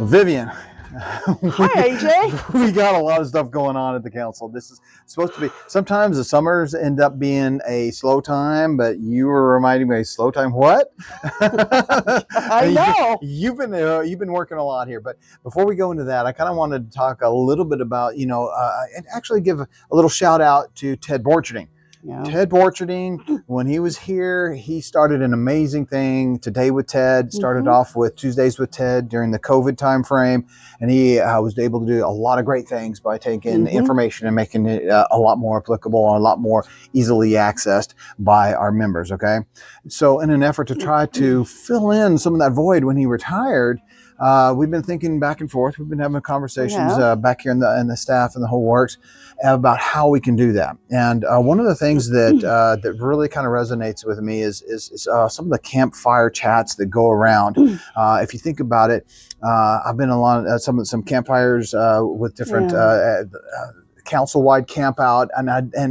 Vivian, Hi, AJ. we got a lot of stuff going on at the council. This is supposed to be, sometimes the summers end up being a slow time, but you were reminding me, slow time what? I know. You've been working a lot here, but before we go into that, I kind of wanted to talk a little bit about, and actually give a little shout out to Ted Borcherding. Yeah. Ted Borcherding, when he was here, he started an amazing thing. Today with Ted started off with Tuesdays with Ted during the COVID time frame, and he was able to do a lot of great things by taking information and making it a lot more applicable, a lot more easily accessed by our members. Okay, so in an effort to try to fill in some of that void when he retired, we've been thinking back and forth. We've been having conversations back here in the staff and the whole works about how we can do that. And one of the things that that really kind of resonates with me is some of the campfire chats that go around. If you think about it, I've been on some campfires with different council-wide camp out, and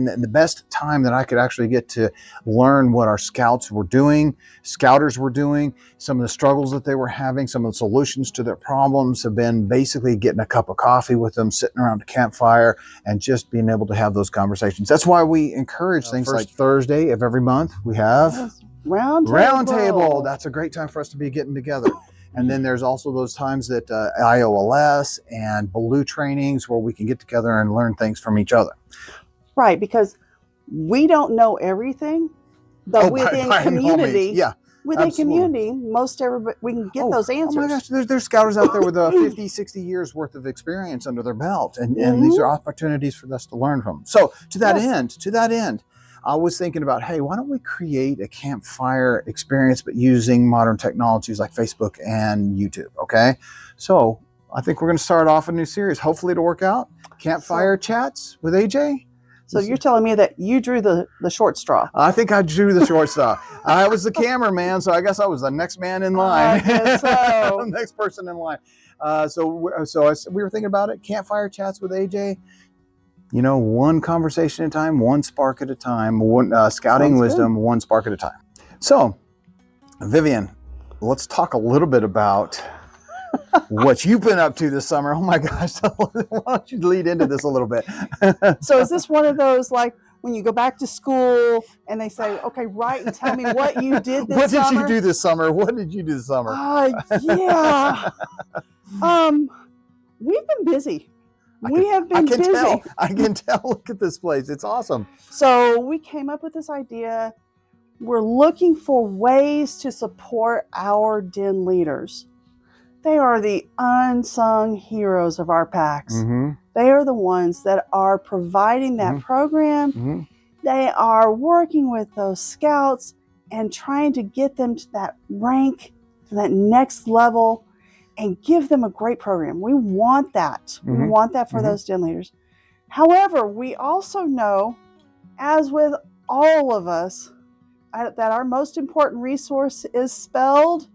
the best time that I could actually get to learn what our scouts were doing, scouters were doing, some of the struggles that they were having, some of the solutions to their problems have been basically getting a cup of coffee with them, sitting around a campfire, and just being able to have those conversations. That's why we encourage things like Thursday of every month, we have Round table. That's a great time for us to be getting together. And then there's also those times that IOLS and Blue trainings where we can get together and learn things from each other. Right, because we don't know everything, but within community, community, most everybody, we can get those answers. Oh my gosh, there's scouters out there with 50, 60 years worth of experience under their belt, and these are opportunities for us to learn from. So to that end, I was thinking about, hey, why don't we create a campfire experience, but using modern technologies like Facebook and YouTube, okay? So I think we're going to start off a new series. Hopefully it'll work out. Campfire chats with AJ. So you're telling me that you drew the short straw? I think I drew the short straw. I was the cameraman, so I guess I was the next man in line. I guess so. The next person in line. So we were thinking about it. Campfire chats with AJ. You know, one conversation at a time, one spark at a time, one scouting wisdom, one spark at a time. So, Vivian, let's talk a little bit about what you've been up to this summer. Oh my gosh, why don't you lead into this a little bit? So is this one of those, like, when you go back to school and they say, okay, write and tell me what you did this summer? What did you do this summer? What did you do this summer? We've been busy. We have been busy. I can tell. Look at this place. It's awesome. So we came up with this idea. We're looking for ways to support our den leaders. They are the unsung heroes of our packs. They are the ones that are providing that program. They are working with those scouts and trying to get them to that rank, to that next level, and give them a great program. We want that. We want that for those den leaders. However, we also know, as with all of us, that our most important resource is spelled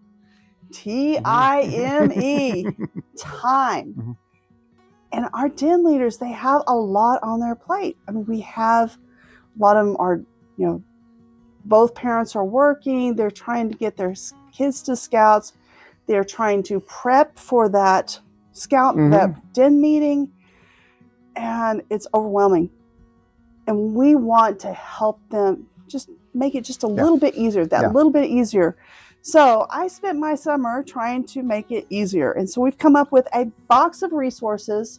T-I-M-E, time. And our den leaders, they have a lot on their plate. I mean, we have, a lot of them are, both parents are working. They're trying to get their kids to scouts. They're trying to prep for that scout, that den meeting, and it's overwhelming. And we want to help them just make it just a little bit easier, little bit easier. So I spent my summer trying to make it easier. And so we've come up with a box of resources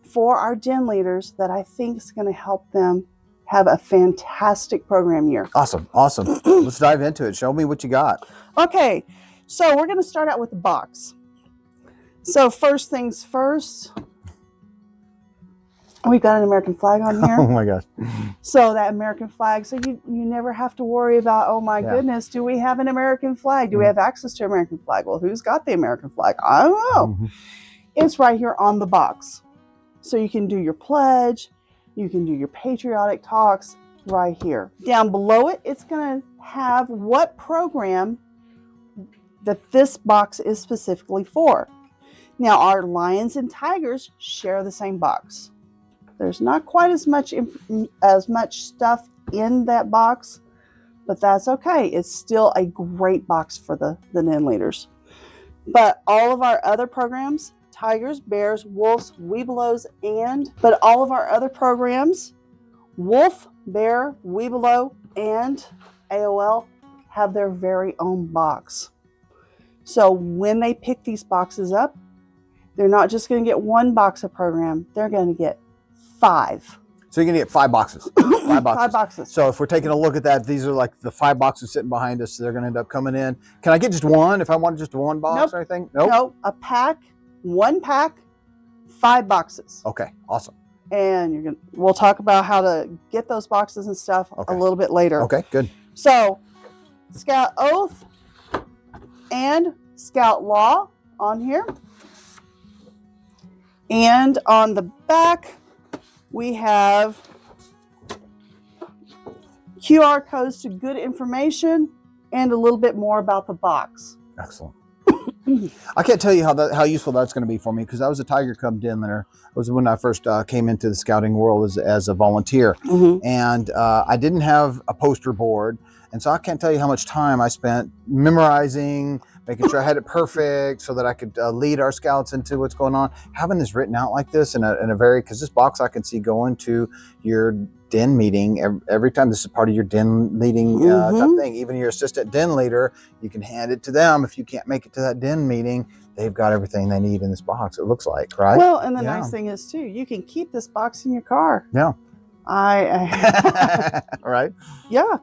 for our den leaders that I think is going to help them have a fantastic program year. Awesome. Let's dive into it. Show me what you got. Okay. So we're going to start out with the box. So first things first, we've got an American flag on here. Oh my gosh. So that American flag, so you never have to worry about, oh my goodness, do we have an American flag? Do we have access to American flag? Well, who's got the American flag? I don't know. It's right here on the box. So you can do your pledge, you can do your patriotic talks right here. Down below it, it's going to have what program that this box is specifically for. Now, our lions and tigers share the same box. There's not quite as much stuff in that box, but that's okay. It's still a great box for the den leaders. But all of our other programs tigers, bears, wolves, webelos, but all of our other programs, wolf, bear, webelo, and AOL have their very own box. So when they pick these boxes up, they're not just going to get one box of program, they're going to get 5. So you're going to get 5 boxes. 5 boxes. 5 boxes. So if we're taking a look at that, these are like the 5 boxes sitting behind us. So they're going to end up coming in. Can I get just one if I want just one box or anything? Nope. No, a pack, 1 pack, 5 boxes. Okay, awesome. And we'll talk about how to get those boxes and stuff a little bit later. Okay, good. So Scout Oath and Scout Law on here. And on the back, we have QR codes to good information and a little bit more about the box. Excellent. I can't tell you how useful that's going to be for me, because I was a tiger cub den leader. It was when I first came into the scouting world as a volunteer. And I didn't have a poster board. And so I can't tell you how much time I spent memorizing, making sure I had it perfect so that I could lead our scouts into what's going on. Having this written out like this in a very, because this box I can see going to your den meeting every time. This is part of your den leading type thing. Even your assistant den leader, you can hand it to them. If you can't make it to that den meeting, they've got everything they need in this box, it looks like, right? Well, and the nice thing is too, you can keep this box in your car. Yeah. Right? Yeah.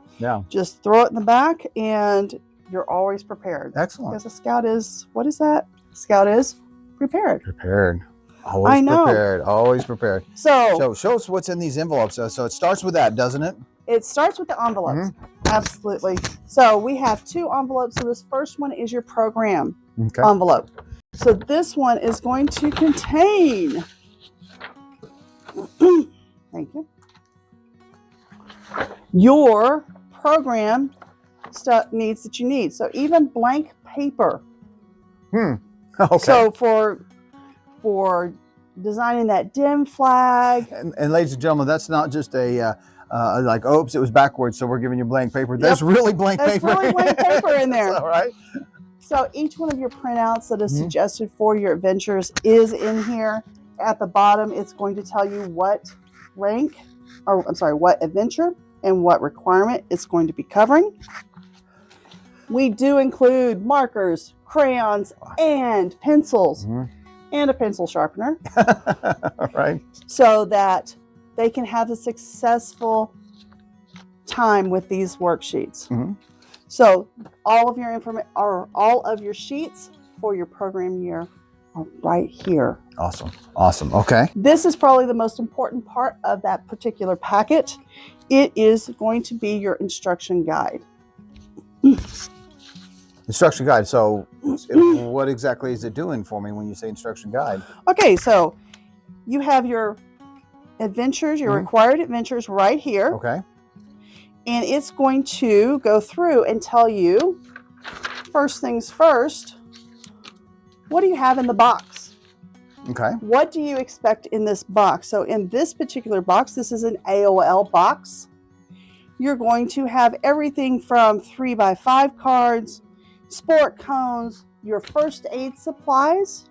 Just throw it in the back and you're always prepared. Excellent. Because a scout is, what is that? Scout is prepared. Prepared. Always prepared. Always prepared. So show us what's in these envelopes. So it starts with that, doesn't it? It starts with the envelopes. Absolutely. So we have 2 envelopes. So this first one is your program envelope. So this one is going to contain, thank you, your program needs that you need. So even blank paper. Okay. So for designing that den flag. And ladies and gentlemen, that's not just a like, oops, it was backwards, so we're giving you blank paper. There's really blank paper. There's really blank paper in there. All right. So each one of your printouts that is suggested for your adventures is in here. At the bottom, it's going to tell you what rank, or I'm sorry, what adventure and what requirement it's going to be covering. We do include markers, crayons, and pencils, and a pencil sharpener. All right. So that they can have a successful time with these worksheets. So all of your information, or all of your sheets for your program year are right here. Awesome. Awesome. Okay. This is probably the most important part of that particular packet. It is going to be your instruction guide. Instruction guide. So what exactly is it doing for me when you say instruction guide? Okay, so you have your adventures, your required adventures right here. Okay. And it's going to go through and tell you, first things first, what do you have in the box? Okay. What do you expect in this box? So in this particular box, this is an AOL box. You're going to have everything from 3x5 cards, sport cones, your first aid supplies.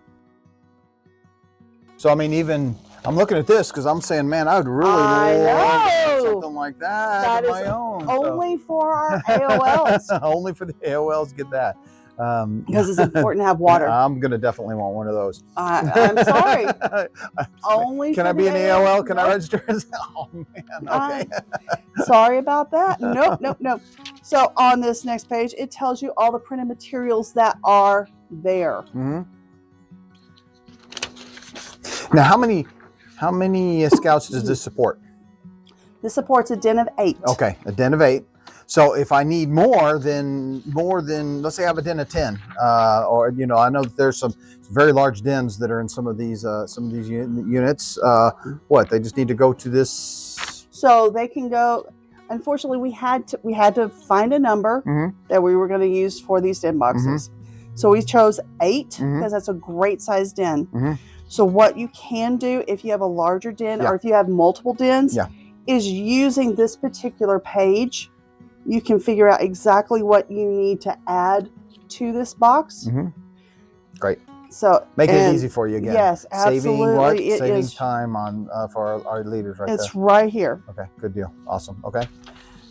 So I mean, even I'm looking at this because I'm saying, man, I would really love something like that on my own. Only for our AOLs. Only for the AOLs, get that. Because it's important to have water. I'm gonna definitely want one of those. I'm sorry. Only. Can I be an AOL? Can I register? Oh man. Okay. Sorry about that. Nope. So on this next page, it tells you all the printed materials that are there. Now, how many scouts does this support? This supports a den of 8. Okay, a den of 8. So if I need more than, let's say I have a den of 10, or I know that there's some very large dens that are in some of these units. What, they just need to go to this? So they can go. Unfortunately, we had to find a number that we were going to use for these den boxes. So we chose 8 because that's a great size den. So what you can do if you have a larger den or if you have multiple dens is using this particular page. You can figure out exactly what you need to add to this box. Great. So Making it easy for you again. Yes, absolutely. Saving what? It Saving is, time on for our leaders right it's there. right here. Okay, good deal. Awesome. Okay.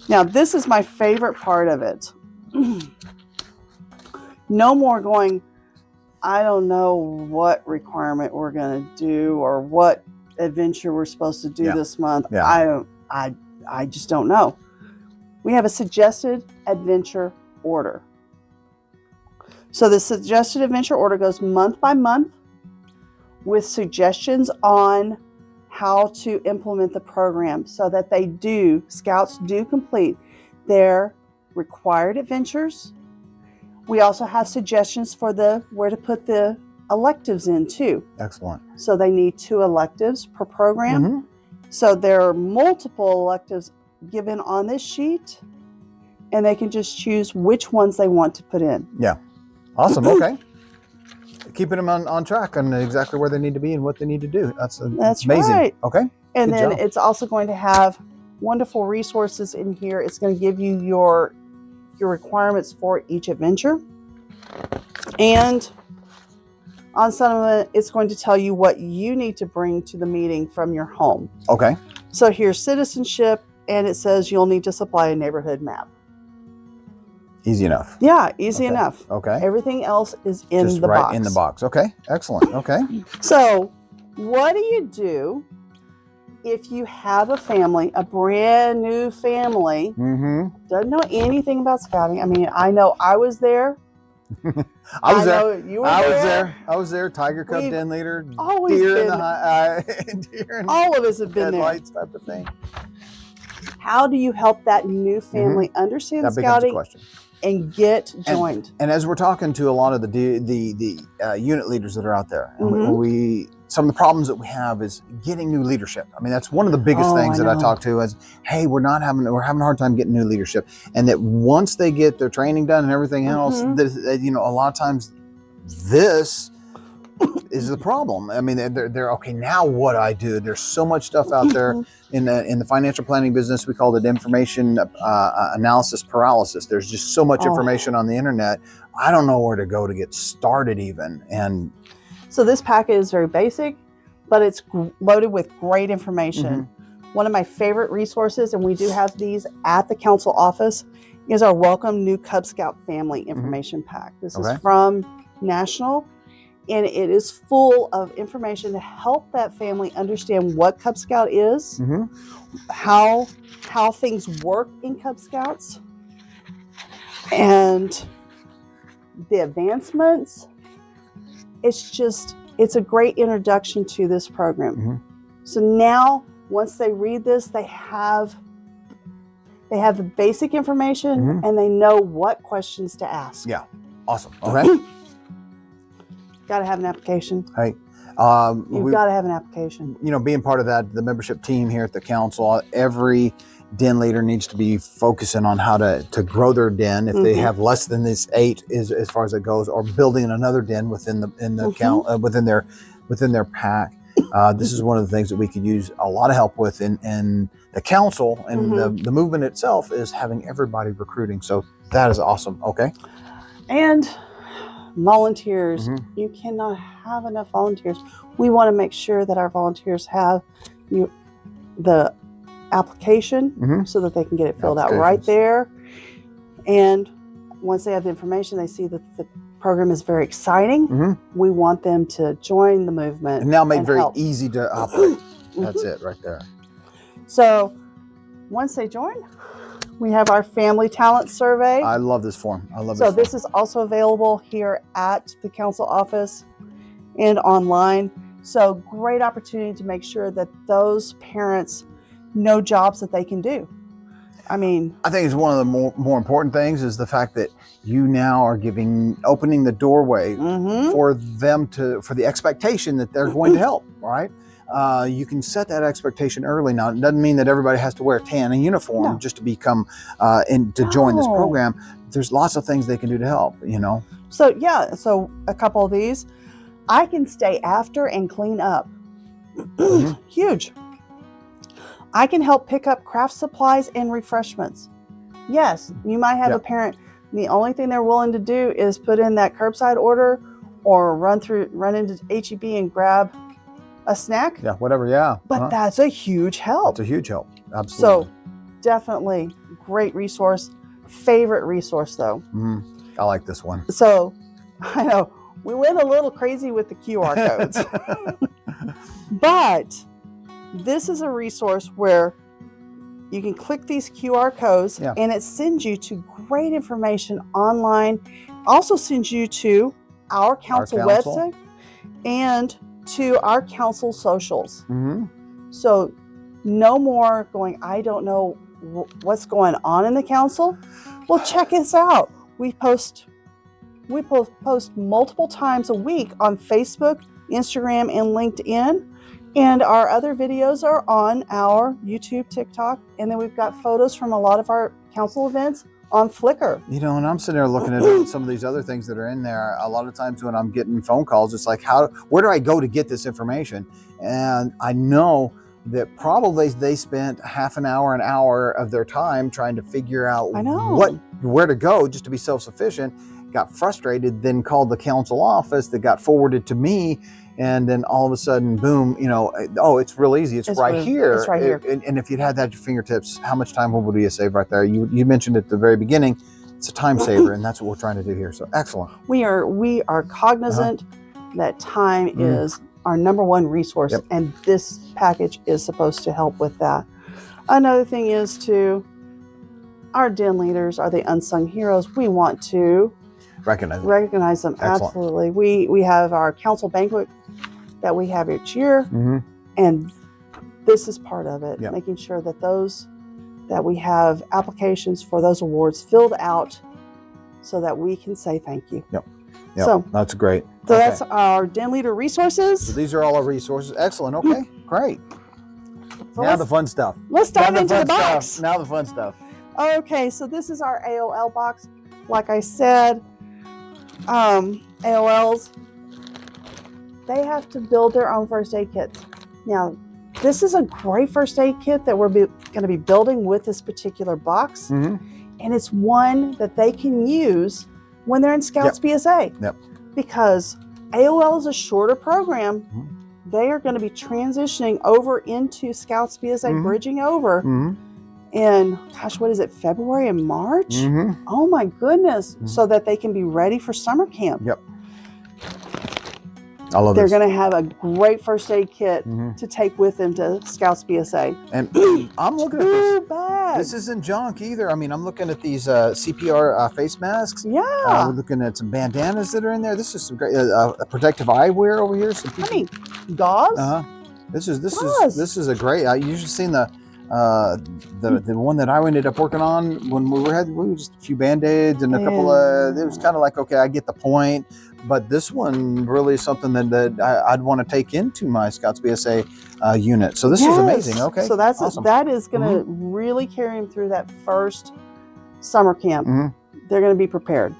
Now, this is my favorite part of it. No more going, I don't know what requirement we're going to do or what adventure we're supposed to do this month. Yeah. I just don't know. We have a suggested adventure order. So the suggested adventure order goes month by month with suggestions on how to implement the program so that Scouts do complete their required adventures. We also have suggestions for where to put the electives in too. Excellent. So they need 2 electives per program. Mm-hmm. So there are multiple electives given on this sheet, and they can just choose which ones they want to put in. Yeah. Awesome. Okay. Keeping them on track on exactly where they need to be and what they need to do. That's amazing. Right. Okay. And Good then job. it's also going to have wonderful resources in here. It's going to give you your requirements for each adventure. And on some of it, it's going to tell you what you need to bring to the meeting from your home. Okay. So here's citizenship, and it says you'll need to supply a neighborhood map. Easy enough. Yeah, easy enough. Okay. Everything else is in Just the right box. in the box. Okay. Excellent. Okay. So what do you do if you have a family, a brand new family, doesn't know anything about scouting? I mean, I know I was there. I was there. Know you were there. I was there. Tiger Cub We've den leader. always Deer in been- the deer in All of us have been there. headlights type of thing. How do you help that new family understand That becomes a scouting question. and get joined? And as we're talking to a lot of the unit leaders that are out there, and we some of the problems that we have is getting new leadership. I mean, that's one of the biggest things that I talk to is, hey, we're having a hard time getting new leadership, and that once they get their training done and everything else, a lot of times this is the problem. I mean, they're okay. Now what do I do? There's so much stuff out there in the financial planning business. We call it information analysis paralysis. There's just so much information on the internet. I don't know where to go to get started even. And so this packet is very basic, but it's loaded with great information. One of my favorite resources, and we do have these at the council office, is our Welcome New Cub Scout Family Information Pack. This is from National, and it is full of information to help that family understand what Cub Scout is, how things work in Cub Scouts, and the advancements. It's a great introduction to this program. So now, once they read this, they have the basic information and they know what questions to ask. Yeah, awesome. Okay. Got to have an application. Hey, you've got to have an application. Being part of the membership team here at the council, every den leader needs to be focusing on how to grow their den. If they have less than this 8 as far as it goes, or building another den within the count within their pack. This is one of the things that we could use a lot of help with in the council and the movement itself is having everybody recruiting. So that is awesome. Okay. And volunteers. You cannot have enough volunteers. We want to make sure that our volunteers have the application so that they can get it filled out right there. And once they have the information, they see that the program is very exciting. We want them to join the movement. And now make it very easy to operate. That's it right there. So once they join, we have our family talent survey. I love this form. So this is also available here at the council office and online. So great opportunity to make sure that those parents know jobs that they can do. I mean, I think it's one of the more important things is the fact that you now are opening the doorway for them for the expectation that they're going to help, right? You can set that expectation early. Now, it doesn't mean that everybody has to wear a tan and uniform just to become to join this program. There's lots of things they can do to help, So so a couple of these, I can stay after and clean up. Huge. I can help pick up craft supplies and refreshments. Yes, you might have a parent, the only thing they're willing to do is put in that curbside order or run into HEB and grab a snack. Yeah, whatever. Yeah. But that's a huge help. It's a huge help. Absolutely. So definitely great resource. Favorite resource though. I like this one. So I know we went a little crazy with the QR codes, but this is a resource where you can click these QR codes and it sends you to great information online. Also sends you to our council website and to our council socials. So no more going, I don't know what's going on in the council. Well, check us out. We post multiple times a week on Facebook, Instagram, and LinkedIn. And our other videos are on our YouTube, TikTok, and then we've got photos from a lot of our council events on Flickr. You know, and I'm sitting there looking at some of these other things that are in there. A lot of times when I'm getting phone calls, it's like, where do I go to get this information? And I know that probably they spent half an hour of their time trying to figure out where to go just to be self-sufficient, got frustrated, then called the council office that got forwarded to me. And then all of a sudden, boom, you know, oh, it's real easy. It's right here. It's right here. And if you'd had that at your fingertips, how much time would you save right there? You mentioned at the very beginning, it's a time saver, and that's what we're trying to do here. So excellent. We are cognizant that time is our number one resource, and this package is supposed to help with that. Another thing is our den leaders are the unsung heroes. We want to recognize them. Excellent. Absolutely. We have our council banquet that we have each year, and this is part of it, making sure that we have applications for those awards filled out so that we can say thank you. Yep. So that's great. So that's our den leader resources. So these are all our resources. Excellent. Okay, great. So now the fun stuff. Let's dive into the box. Stuff. Now the fun stuff. Okay, so this is our AOL box. Like I said, AOLs, they have to build their own first aid kits. Now, this is a great first aid kit that we're going to be building with this particular box. And it's one that they can use when they're in Scouts BSA. Because AOL is a shorter program. They are going to be transitioning over into Scouts BSA, bridging over. And gosh, what is it, February and March? Oh my goodness. So that they can be ready for summer camp. I love They're going to have a great first aid kit to take with them to Scouts BSA. And I'm looking at this. This isn't junk either. I mean, I'm looking at these CPR face masks. We're looking at some bandanas that are in there. This is some great protective eyewear over here. Some gauze. This is a great. I usually seen the one that I ended up working on when we were just a few band-aids and a couple of, it was kind of like, okay, I get the point, but this one really is something that I'd want to take into my Scouts BSA unit. So this is amazing. Okay, so that's awesome. That is going to really carry them through that first summer camp. They're going to be prepared.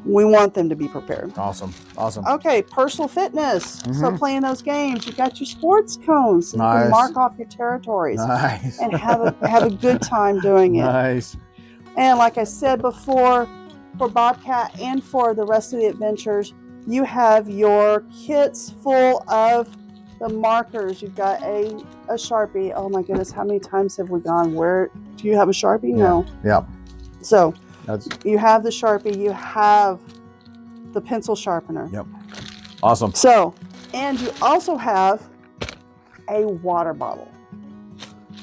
We want them to be prepared. Awesome. Okay, personal fitness. So playing those games, you got your sports cones. So you can mark off your territories. And have a good time doing it. And like I said before, for Bobcat and for the rest of the adventures, you have your kits full of the markers. You've got a Sharpie. Oh my goodness, how many times have we gone? Where do you have a Sharpie? No. So you have the Sharpie, you have the pencil sharpener. Awesome. So, and you also have a water bottle.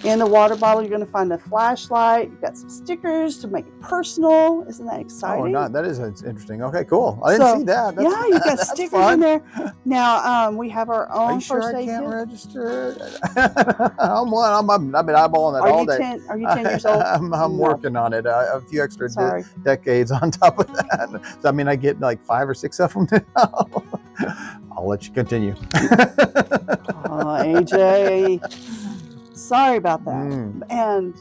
In the water bottle, you're going to find a flashlight. You've got some stickers to make it personal. Isn't that exciting? Oh, that is interesting. Okay, cool. I didn't see that. You've got stickers in there. Now, we have our own first aid kit. Are you sure I can't register? I've been eyeballing that all day. Are you 10 years old? I'm working on it. A few extra decades on top of that. So, I mean, I get like 5 or 6 of them now. I'll let you continue. AJ. Sorry about that. And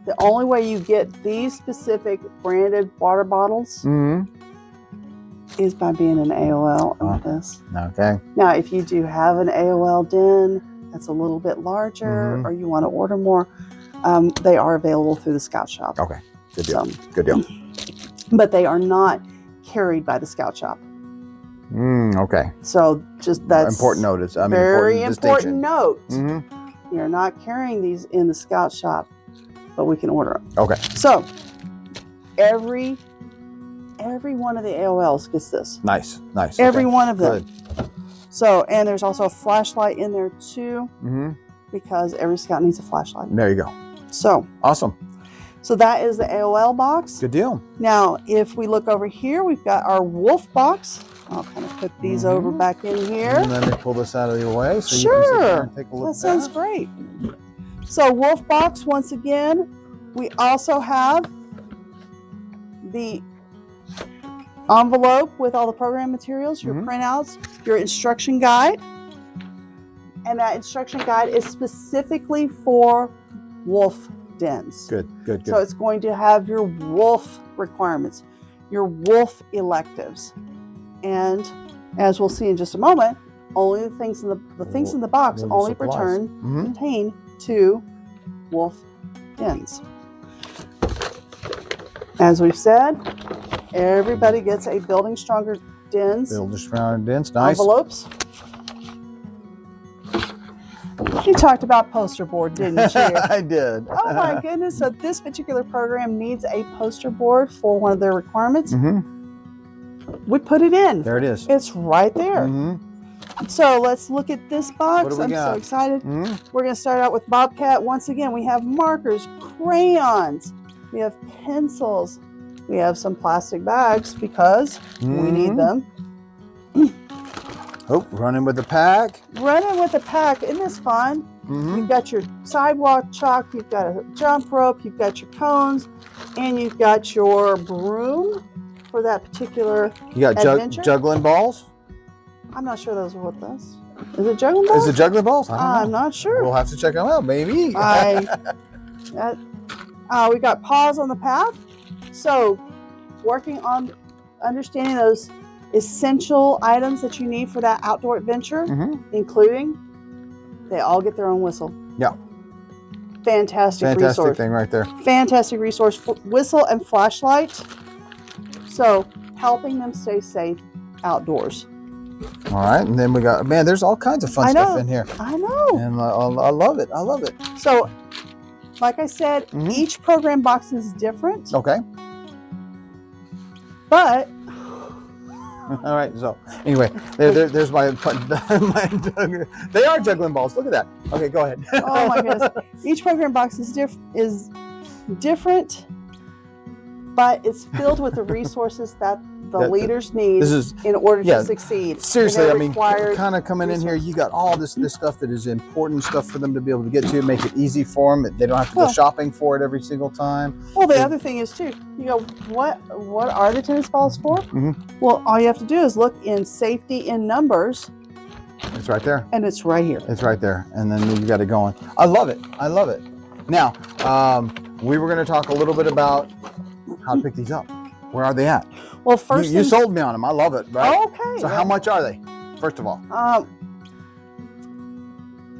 the only way you get these specific branded water bottles is by being an AOL with this. Okay. Now, if you do have an AOL den that's a little bit larger or you want to order more, they are available through the Scout Shop. Okay. Good deal. Good deal. But they are not carried by the Scout Shop. Okay. So just that's Important notice. very important important note. Mm-hmm. We are not carrying these in the Scout shop, but we can order them. Okay. So every one of the AOLs gets this. Nice. Every Okay. one of them. Good. So, and there's also a flashlight in there too, Mm-hmm. because every Scout needs a flashlight. There you go. So Awesome. So that is the AOL box. Good deal. Now, if we look over here, we've got our wolf box. I'll kind of put these over back in here. And let me pull this out of your way so you can sit there and take a look. That sounds great. So wolf box, once again, we also have the envelope with all the program materials, your printouts, your instruction guide. And that instruction guide is specifically for wolf dens. Good. So it's going to have your wolf requirements, your wolf electives. And as we'll see in just a moment, only the things in the box only pertain to wolf dens. As we've said, everybody gets a Building Stronger Dens Nice. envelopes. You talked about poster board, didn't you? I did. Oh my goodness. So this particular program needs a poster board for one of their requirements. We put it in. There it is. It's right there. So let's look at this box. What do we I'm got? so excited. We're going to start out with Bobcat. Once again, we have markers, crayons, we have pencils, we have some plastic bags because we need them. Oh, running with the pack. Running with the pack. Isn't this fun? You've got your sidewalk chalk, you've got a jump rope, you've got your cones, and you've got your broom for that particular You got adventure. juggling balls? I'm not sure those are what this. Is it juggling balls? Is it juggling balls? I don't I'm know. not sure. We'll have to check them out, maybe. We got Pause on the Path. So working on understanding those essential items that you need for that outdoor adventure, including they all get their own whistle. Yeah. Fantastic resource. Thing right there. Fantastic resource. Whistle and flashlight. So helping them stay safe outdoors. All right, and then we got, man, there's all kinds of fun stuff in here. I know. And I love it. I love it. So, like I said, each program box is different. Okay. But all right. So anyway, there's my they are juggling balls. Look at that. Okay, go ahead. Oh my goodness! Each program box is different, but it's filled with the resources that the leaders need in order to succeed. Seriously, I mean, kind of coming in here, you got all this stuff that is important stuff for them to be able to get to, make it easy for them. They don't have to go shopping for it every single time. Well, the other thing is too, you know, what are the tennis balls for? Well, all you have to do is look in safety in numbers. It's right there. And it's right here. It's right there. And then you got it going. I love it. I love it. Now, we were going to talk a little bit about how to pick these up. Where are they at? Well, first you sold me on them. I love it. Right? Okay. So how much are they? First of all.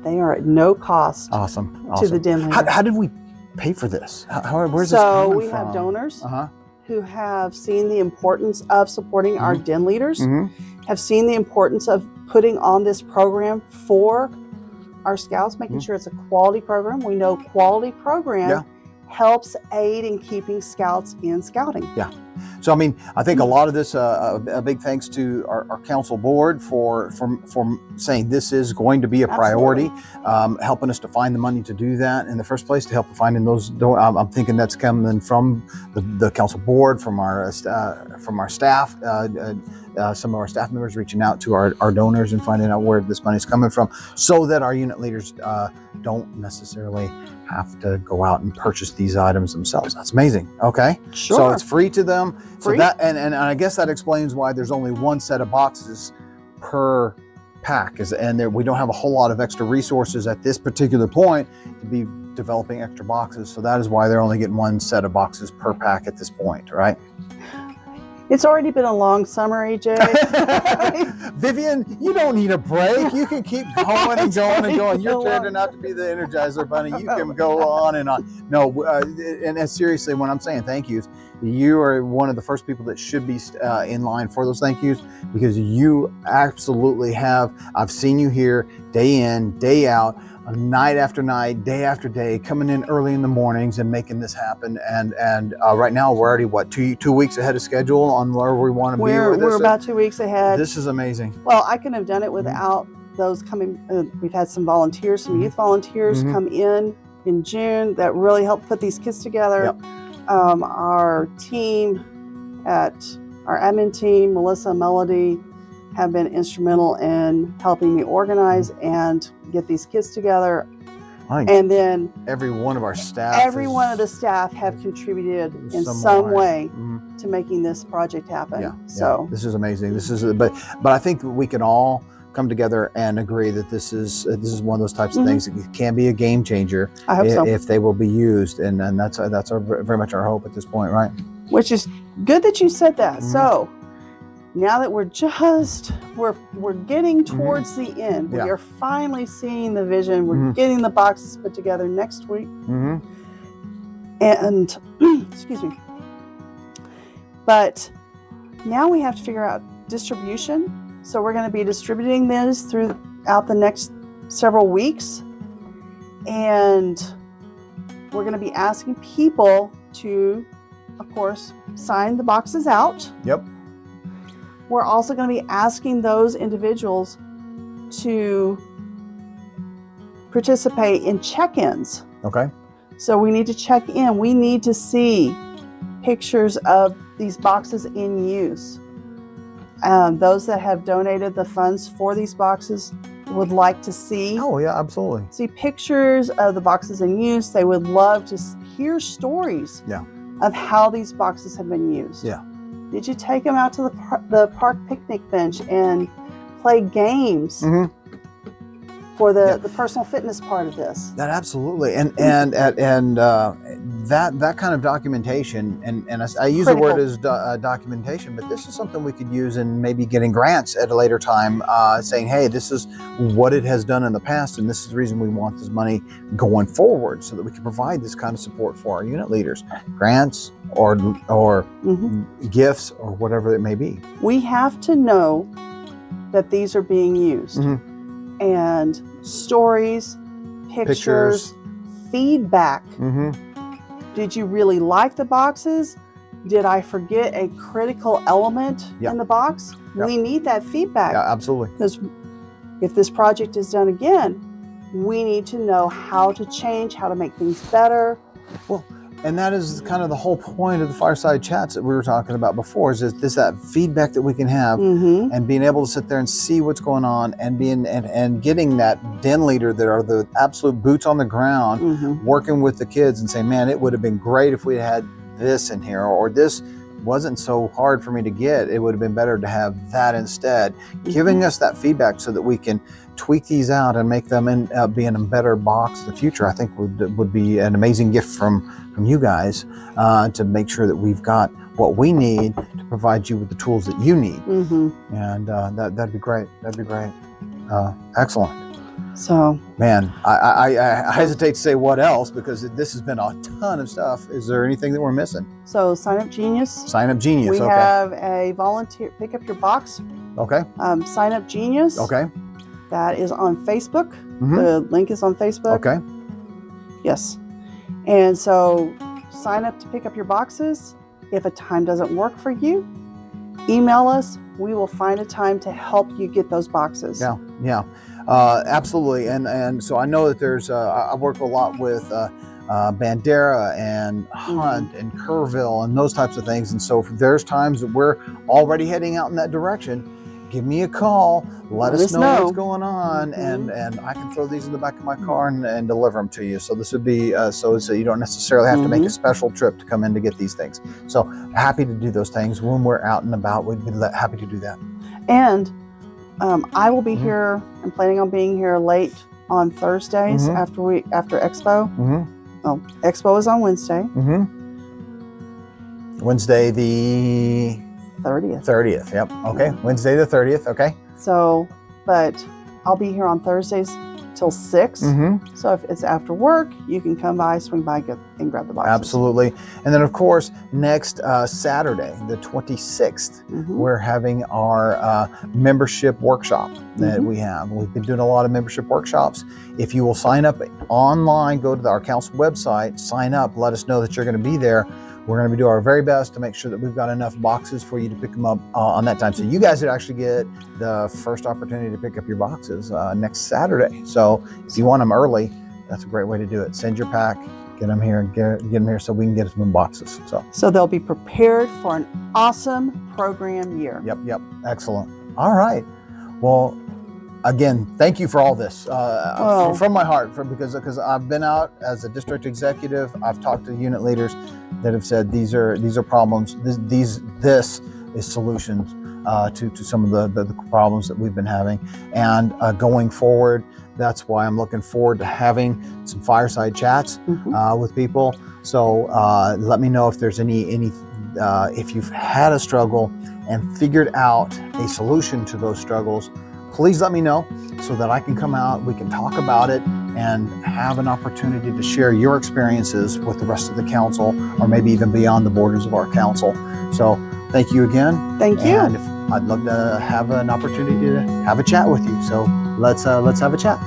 They are at no cost. Awesome. To the den leader. How did we pay for this? Where's this coming from? So we have donors who have seen the importance of supporting our den leaders, have seen the importance of putting on this program for our scouts, making sure it's a quality program. We know quality program helps aid in keeping scouts in scouting. Yeah. So, I mean, I think a lot of this, a big thanks to our council board for saying this is going to be a priority, helping us to find the money to do that in the first place, to help finding those. I'm thinking that's coming from the council board, from our staff, some of our staff members reaching out to our donors and finding out where this money is coming from, so that our unit leaders don't necessarily have to go out and purchase these items themselves. That's amazing. Okay. Sure. So it's free to them. Free. So that, and I guess that explains why there's only one set of boxes per pack, and we don't have a whole lot of extra resources at this particular point to be developing extra boxes. So that is why they're only getting one set of boxes per pack at this point, right? It's already been a long summer, AJ. Vivian, you don't need a break. You can keep going and going and going. You're Go on. turning out to be the Energizer Bunny. You can go on and on. No, and seriously, when I'm saying thank yous, you are one of the first people that should be in line for those thank yous, because you absolutely have. I've seen you here day in, day out, night after night, day after day, coming in early in the mornings and making this happen. And right now we're already what, two weeks ahead of schedule on where we want to be. We're about 2 weeks ahead. This is amazing. Well, I couldn't have done it without those coming. We've had some volunteers, some youth volunteers come in June that really helped put these kits together. Yep. Our team our admin team, Melissa and Melody, have been instrumental in helping me organize and get these kits together. And then every one of our staff, one of the staff have contributed in some way to making this project happen. Yeah, so this is amazing. This is, but I think we can all come together and agree that this is one of those types of things that can be a game changer. I hope so. If they will be used, and that's very much our hope at this point, right? Which is good that you said that. So now that we're getting towards the end, we are finally seeing the vision. We're getting the boxes put together next week. And excuse me. But now we have to figure out distribution. So we're going to be distributing this throughout the next several weeks. And we're going to be asking people to, of course, sign the boxes out. Yep. We're also going to be asking those individuals to participate in check-ins. Okay. So we need to check in. We need to see pictures of these boxes in use. Those that have donated the funds for these boxes would like to see. Oh, yeah, absolutely. See pictures of the boxes in use. They would love to hear stories of how these boxes have been used. Yeah. Did you take them out to the park picnic bench and play games for the personal fitness part of this? That absolutely, and that kind of documentation, and I use the word as documentation, but this is something we could use in maybe getting grants at a later time, saying, hey, this is what it has done in the past, and this is the reason we want this money going forward, so that we can provide this kind of support for our unit leaders, grants or gifts or whatever it may be. We have to know that these are being used, and stories, pictures, feedback. Did you really like the boxes? Did I forget a critical element in the box? We need that feedback. Yeah, absolutely. Because if this project is done again, we need to know how to change, how to make things better. Well, and that is kind of the whole point of the fireside chats that we were talking about before, is that feedback that we can have, and being able to sit there and see what's going on, and and getting that den leader that are the absolute boots on the ground, working with the kids and saying, man, it would have been great if we had this in here, or this wasn't so hard for me to get. It would have been better to have that instead. Giving us that feedback so that we can tweak these out and make them be in a better box in the future, I think would be an amazing gift from you guys, to make sure that we've got what we need to provide you with the tools that you need. And that'd be great. That'd be great. Excellent. So, man, I hesitate to say what else, because this has been a ton of stuff. Is there anything that we're missing? So Sign Up Genius. Sign Up Genius. We have a volunteer pick up your box. Okay. Sign Up Genius. Okay. That is on Facebook. The link is on Facebook. Okay. Yes. And so sign up to pick up your boxes. If a time doesn't work for you, email us. We will find a time to help you get those boxes. Yeah. Absolutely. And so I know that there's, I work a lot with Bandera and Hunt and Kerrville and those types of things. And so if there's times that we're already heading out in that direction, give me a call, let us know what's going on, and I can throw these in the back of my car and deliver them to you. So this would be, so you don't necessarily have to make a special trip to come in to get these things. So happy to do those things when we're out and about. We'd be happy to do that. And I will be here. I'm planning on being here late on Thursdays after Expo. Oh, Expo is on Wednesday. Wednesday the 30th. 30th. Yep. Okay. Wednesday the 30th. Okay. So, but I'll be here on Thursdays till 6. So if it's after work, you can come by, swing by, and grab the boxes. Absolutely. And then, of course, next Saturday, the 26th, we're having our membership workshop that we have. We've been doing a lot of membership workshops. If you will sign up online, go to our council website, sign up, let us know that you're going to be there. We're going to do our very best to make sure that we've got enough boxes for you to pick them up on that time. So you guys would actually get the first opportunity to pick up your boxes next Saturday. So if you want them early, that's a great way to do it. Send your pack, get them here, get them here so we can get them in boxes. So they'll be prepared for an awesome program year. Yep. Excellent. All right. Well, again, thank you for all this from my heart, because I've been out as a district executive. I've talked to unit leaders that have said these are problems. This is solutions to some of the problems that we've been having, and going forward. That's why I'm looking forward to having some fireside chats with people. So let me know if there's any if you've had a struggle and figured out a solution to those struggles. Please let me know so that I can come out, we can talk about it, and have an opportunity to share your experiences with the rest of the council, or maybe even beyond the borders of our council. So thank you again. Thank you. And I'd love to have an opportunity to have a chat with you. So let's have a chat.